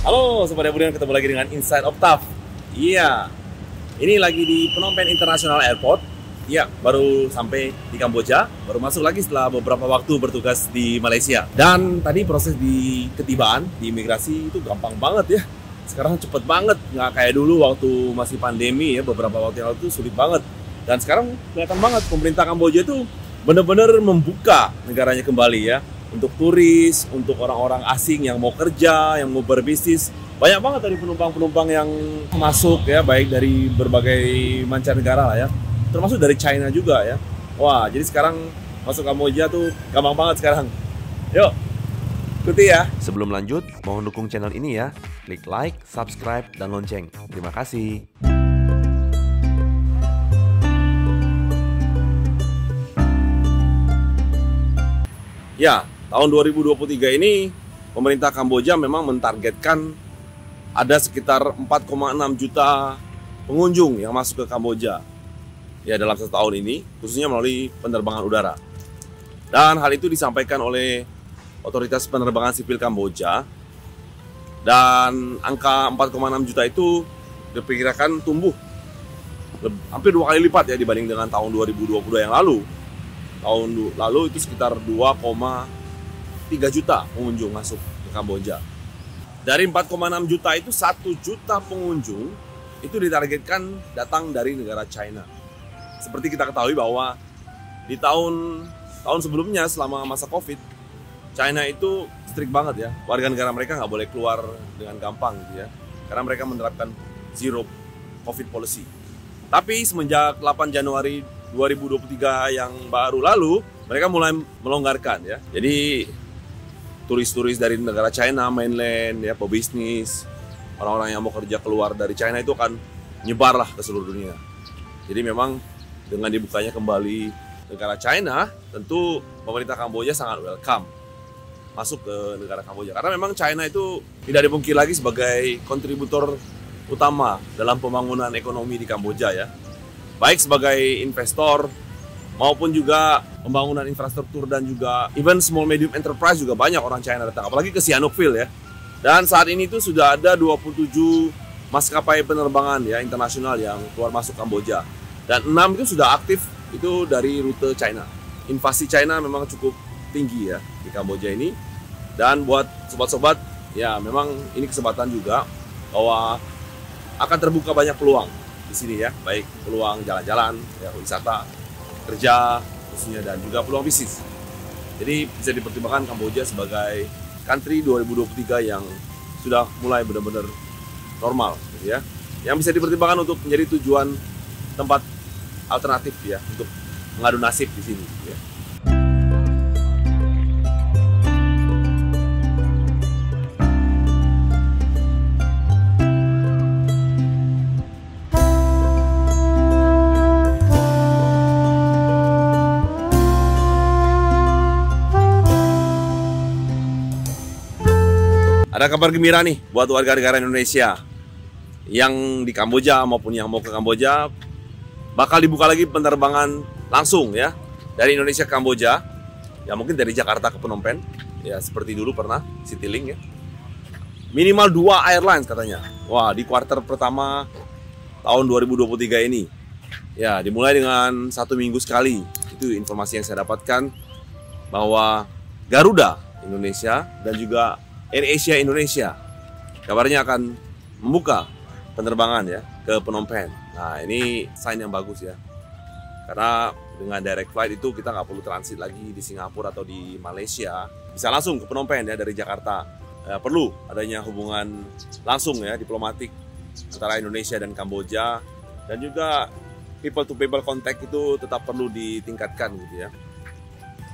Halo Sobat Yabudian, ketemu lagi dengan Inside Octave. Iya, ini lagi di Phnom Penh International Airport. Iya, baru sampai di Kamboja, baru masuk lagi setelah beberapa waktu bertugas di Malaysia. Dan tadi proses di ketibaan, di imigrasi itu gampang banget ya. Sekarang cepet banget, nggak kayak dulu waktu masih pandemi ya, beberapa waktu yang lalu itu sulit banget. Dan sekarang kelihatan banget pemerintah Kamboja itu benar-benar membuka negaranya kembali ya. Untuk turis, untuk orang-orang asing yang mau kerja, yang mau berbisnis. Banyak banget dari penumpang-penumpang yang masuk ya, baik dari berbagai mancanegara lah ya. Termasuk dari China juga ya. Wah, jadi sekarang masuk Kamboja tuh gampang banget sekarang. Yuk, ikuti ya. Sebelum lanjut, mohon dukung channel ini ya. Klik like, subscribe, dan lonceng. Terima kasih. Ya, tahun 2023 ini pemerintah Kamboja memang mentargetkan ada sekitar 4,6 juta pengunjung yang masuk ke Kamboja ya dalam satu tahun ini, khususnya melalui penerbangan udara. Dan hal itu disampaikan oleh otoritas penerbangan sipil Kamboja. Dan angka 4,6 juta itu diperkirakan tumbuh hampir 2 kali lipat ya dibanding dengan tahun 2022 yang lalu. Tahun lalu itu sekitar 2,3 juta pengunjung masuk ke Kamboja. Dari 4,6 juta itu 1 juta pengunjung itu ditargetkan datang dari negara China. Seperti kita ketahui bahwa di tahun sebelumnya selama masa Covid, China itu strict banget ya. Warga negara mereka nggak boleh keluar dengan gampang gitu ya. Karena mereka menerapkan zero Covid policy. Tapi semenjak 8 Januari 2023 yang baru lalu, mereka mulai melonggarkan ya. Jadi turis-turis dari negara China, mainland, ya, pebisnis, orang-orang yang mau kerja keluar dari China itu akan nyebarlah ke seluruh dunia. Jadi memang dengan dibukanya kembali negara China, tentu pemerintah Kamboja sangat welcome masuk ke negara Kamboja. Karena memang China itu tidak dipungkiri lagi sebagai kontributor utama dalam pembangunan ekonomi di Kamboja ya. Baik sebagai investor maupun juga pembangunan infrastruktur dan juga even small medium enterprise juga banyak orang China datang, apalagi ke Sihanoukville ya. Dan saat ini itu sudah ada 27 maskapai penerbangan ya internasional yang keluar masuk Kamboja. Dan 6 itu sudah aktif itu dari rute China. Invasi China memang cukup tinggi ya di Kamboja ini. Dan buat sobat-sobat ya memang ini kesempatan juga bahwa akan terbuka banyak peluang di sini ya, baik peluang jalan-jalan, ya, wisata, kerja khususnya dan juga peluang bisnis. Jadi bisa dipertimbangkan Kamboja sebagai country 2023 yang sudah mulai benar-benar normal gitu ya. Yang bisa dipertimbangkan untuk menjadi tujuan tempat alternatif ya untuk mengadu nasib di sini ya. Ada kabar gembira nih buat warga negara Indonesia yang di Kamboja maupun yang mau ke Kamboja, bakal dibuka lagi penerbangan langsung ya dari Indonesia ke Kamboja. Ya mungkin dari Jakarta ke Phnom Penh ya seperti dulu pernah Citylink ya. Minimal 2 airlines katanya. Wah, di kuartal pertama tahun 2023 ini. Ya, dimulai dengan 1 minggu sekali. Itu informasi yang saya dapatkan bahwa Garuda Indonesia dan juga AirAsia Indonesia kabarnya akan membuka penerbangan ya ke Phnom Penh. Nah, ini sign yang bagus ya. Karena dengan direct flight itu kita nggak perlu transit lagi di Singapura atau di Malaysia. Bisa langsung ke Phnom Penh ya dari Jakarta. Perlu adanya hubungan langsung ya diplomatik antara Indonesia dan Kamboja. Dan juga people to people contact itu tetap perlu ditingkatkan gitu ya.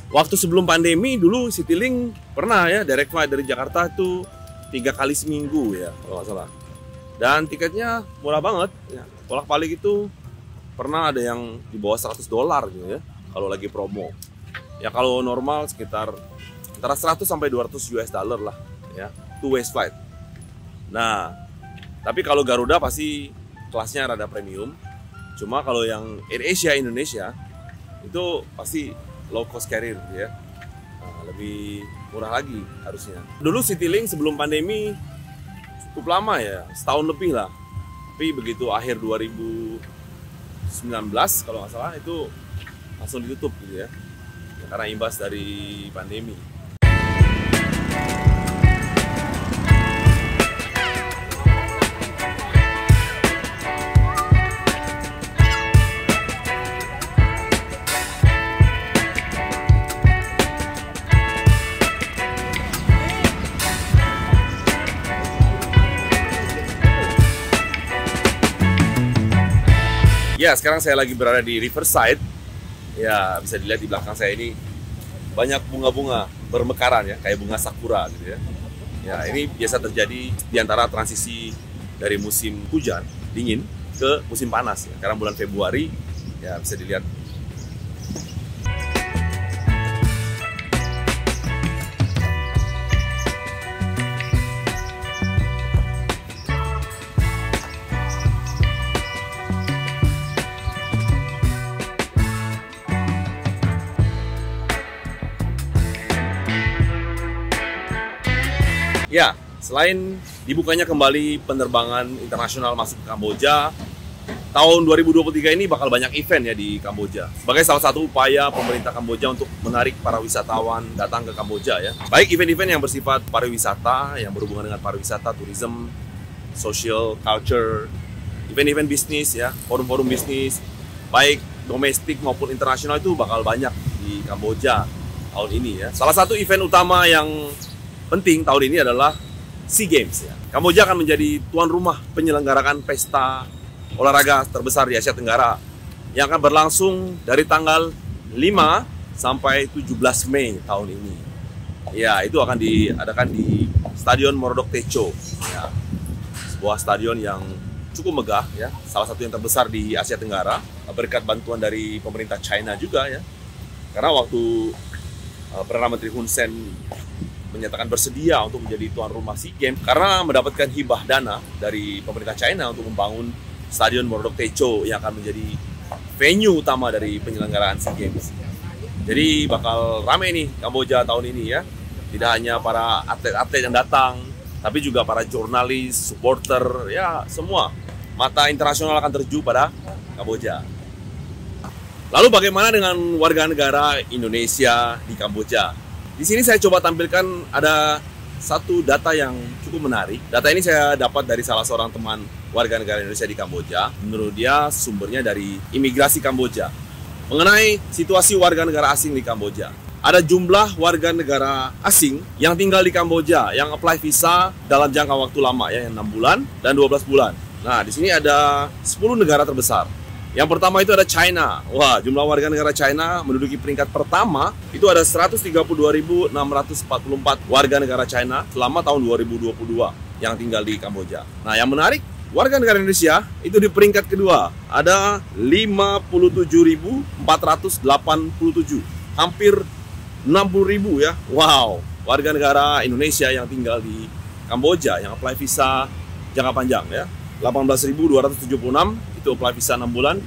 Waktu sebelum pandemi dulu Citylink pernah ya direct flight dari Jakarta itu 3 kali seminggu ya kalau nggak salah. Dan tiketnya murah banget ya. Bolak-balik itu pernah ada yang di bawah $100 gitu ya kalau lagi promo. Ya kalau normal sekitar antara 100 sampai 200 US dollar lah ya, 2 ways flight. Nah, tapi kalau Garuda pasti kelasnya rada premium. Cuma kalau yang AirAsia Indonesia itu pasti low cost carrier ya. Nah, lebih murah lagi harusnya. Dulu Citylink sebelum pandemi cukup lama ya, setahun lebih lah. Tapi begitu akhir 2019 kalau nggak salah itu langsung ditutup gitu ya, karena imbas dari pandemi. Ya, sekarang saya lagi berada di Riverside. Ya, bisa dilihat di belakang saya ini banyak bunga-bunga bermekaran ya, kayak bunga sakura gitu ya. Ya, ini biasa terjadi di antara transisi dari musim hujan, dingin, ke musim panas ya. Karena bulan Februari, ya bisa dilihat. Ya, selain dibukanya kembali penerbangan internasional masuk ke Kamboja, tahun 2023 ini bakal banyak event ya di Kamboja. Sebagai salah satu upaya pemerintah Kamboja untuk menarik para wisatawan datang ke Kamboja ya. Baik event-event yang bersifat pariwisata, yang berhubungan dengan pariwisata, tourism, social, culture, event-event bisnis ya, forum-forum bisnis, baik domestik maupun internasional itu bakal banyak di Kamboja tahun ini ya. Salah satu event utama yang penting tahun ini adalah SEA Games ya. Kamboja akan menjadi tuan rumah penyelenggaraan pesta olahraga terbesar di Asia Tenggara yang akan berlangsung dari tanggal 5 sampai 17 Mei tahun ini. Ya, itu akan diadakan di Stadion Morodok Techo. Ya, sebuah stadion yang cukup megah ya, salah satu yang terbesar di Asia Tenggara berkat bantuan dari pemerintah China juga ya. Karena waktu Perdana Menteri Hun Sen menyatakan bersedia untuk menjadi tuan rumah SEA Games karena mendapatkan hibah dana dari pemerintah China untuk membangun Stadion Morodok Techo yang akan menjadi venue utama dari penyelenggaraan SEA Games. Jadi bakal rame nih Kamboja tahun ini ya. Tidak hanya para atlet-atlet yang datang, tapi juga para jurnalis, supporter, ya semua. Mata internasional akan terju pada Kamboja. Lalu bagaimana dengan warga negara Indonesia di Kamboja? Di sini saya coba tampilkan ada satu data yang cukup menarik. Data ini saya dapat dari salah seorang teman warga negara Indonesia di Kamboja. Menurut dia sumbernya dari imigrasi Kamboja. Mengenai situasi warga negara asing di Kamboja. Ada jumlah warga negara asing yang tinggal di Kamboja yang apply visa dalam jangka waktu lama ya, 6 bulan dan 12 bulan. Nah, di sini ada 10 negara terbesar. Yang pertama itu ada China. Wah, jumlah warga negara China menduduki peringkat pertama. Itu ada 132.644 warga negara China selama tahun 2022 yang tinggal di Kamboja. Nah, yang menarik, warga negara Indonesia itu di peringkat kedua. Ada 57.487. Hampir 60.000 ya. Wow, warga negara Indonesia yang tinggal di Kamboja yang apply visa jangka panjang ya. 18.276 itu apply visa 6 bulan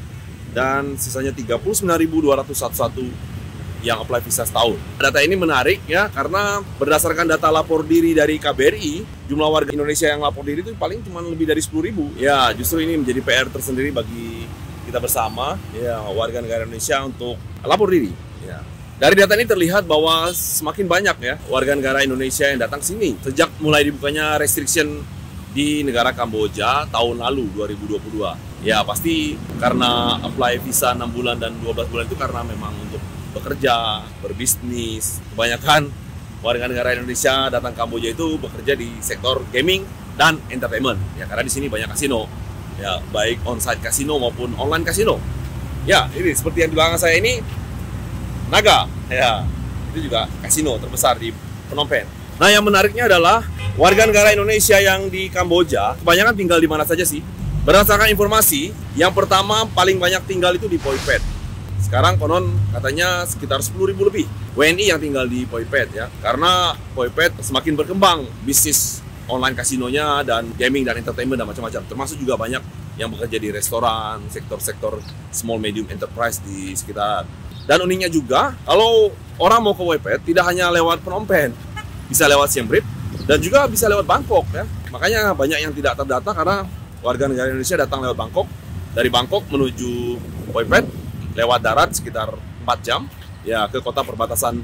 dan sisanya 39.211 yang apply visa setahun. Data ini menarik ya karena berdasarkan data lapor diri dari KBRI, jumlah warga Indonesia yang lapor diri itu paling cuma lebih dari 10.000. Ya, justru ini menjadi PR tersendiri bagi kita bersama ya, warga negara Indonesia untuk lapor diri ya. Dari data ini terlihat bahwa semakin banyak ya warga negara Indonesia yang datang sini sejak mulai dibukanya restriction di negara Kamboja tahun lalu 2022. Ya pasti karena apply visa 6 bulan dan 12 bulan itu karena memang untuk bekerja, berbisnis. Kebanyakan warga negara Indonesia datang Kamboja itu bekerja di sektor gaming dan entertainment. Ya karena di sini banyak kasino. Ya baik on-site kasino maupun online kasino. Ya ini seperti yang di belakang saya ini Naga. Ya itu juga kasino terbesar di Phnom Penh. Nah yang menariknya adalah warga negara Indonesia yang di Kamboja kebanyakan tinggal di mana saja sih? Berdasarkan informasi, yang pertama paling banyak tinggal itu di Phoi Phet. Sekarang konon katanya sekitar 10.000 lebih WNI yang tinggal di Phoi Phet ya. Karena Phoi Phet semakin berkembang bisnis online kasinonya dan gaming dan entertainment dan macam-macam. Termasuk juga banyak yang bekerja di restoran, sektor-sektor small medium enterprise di sekitar. Dan uniknya juga, kalau orang mau ke Phoi Phet tidak hanya lewat Phnom Penh, bisa lewat Siem Reap, Dan juga bisa lewat Bangkok ya. Makanya banyak yang tidak terdata karena warga negara Indonesia datang lewat Bangkok. Dari Bangkok menuju Poi Phet lewat darat sekitar 4 jam ya ke kota perbatasan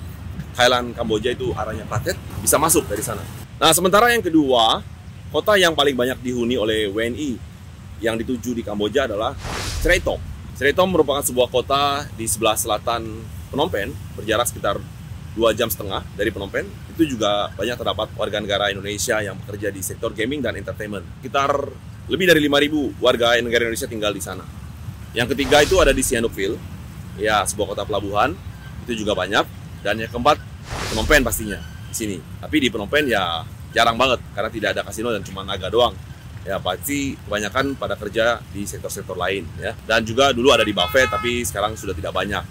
Thailand Kamboja, itu arahnya Phaket, bisa masuk dari sana. Nah, sementara yang kedua, kota yang paling banyak dihuni oleh WNI yang dituju di Kamboja adalah Sraitom. Sraitom merupakan sebuah kota di sebelah selatan Phnom Penh, berjarak sekitar 2,5 jam dari Phnom Penh. Itu juga banyak terdapat warga negara Indonesia yang bekerja di sektor gaming dan entertainment. Sekitar lebih dari 5.000 warga negara Indonesia tinggal di sana. Yang ketiga itu ada di Sihanoukville, ya sebuah kota pelabuhan, itu juga banyak. Dan yang keempat, Phnom Penh pastinya di sini. Tapi di Phnom Penh ya jarang banget karena tidak ada kasino dan cuma naga doang. Ya pasti kebanyakan pada kerja di sektor-sektor lain ya. Dan juga dulu ada di Ba Phet tapi sekarang sudah tidak banyak.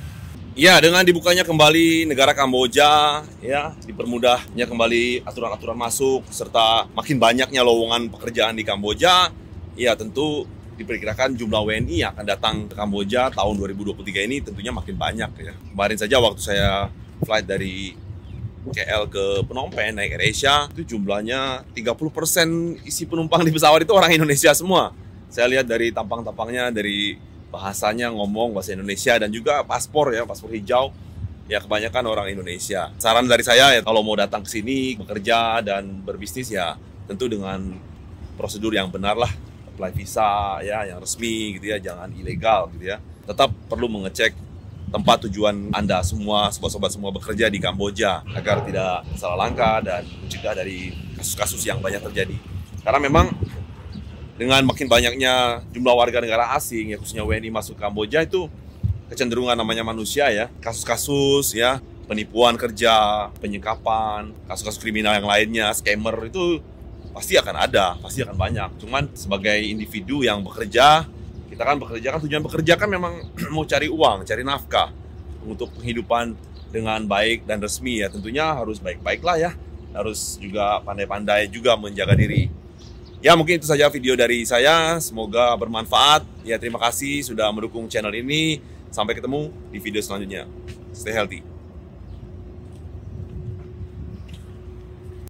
Ya, dengan dibukanya kembali negara Kamboja, ya, dipermudahnya kembali aturan-aturan masuk, serta makin banyaknya lowongan pekerjaan di Kamboja, ya tentu diperkirakan jumlah WNI yang akan datang ke Kamboja tahun 2023 ini tentunya makin banyak ya. Kemarin saja waktu saya flight dari KL ke Phnom Penh naik AirAsia, itu jumlahnya 30% isi penumpang di pesawat itu orang Indonesia semua. Saya lihat dari tampang-tampangnya, dari bahasanya ngomong bahasa Indonesia, dan juga paspor ya, paspor hijau ya kebanyakan orang Indonesia. Saran dari saya ya kalau mau datang ke sini bekerja dan berbisnis ya tentu dengan prosedur yang benar lah, apply visa ya yang resmi gitu ya, jangan ilegal gitu ya. Tetap perlu mengecek tempat tujuan Anda semua, sobat-sobat semua bekerja di Kamboja agar tidak salah langkah dan mencegah dari kasus-kasus yang banyak terjadi. Karena memang dengan makin banyaknya jumlah warga negara asing, ya khususnya WNI masuk Kamboja, itu kecenderungan namanya manusia ya, kasus-kasus ya, penipuan kerja, penyekapan, kasus-kasus kriminal yang lainnya, scammer itu pasti akan ada, pasti akan banyak. Cuman sebagai individu yang bekerja, kita kan bekerja kan tujuan bekerja kan memang mau cari uang, cari nafkah untuk penghidupan dengan baik dan resmi ya, tentunya harus baik-baik lah ya, harus juga pandai-pandai juga menjaga diri. Ya mungkin itu saja video dari saya, semoga bermanfaat. Ya terima kasih sudah mendukung channel ini. Sampai ketemu di video selanjutnya. Stay healthy.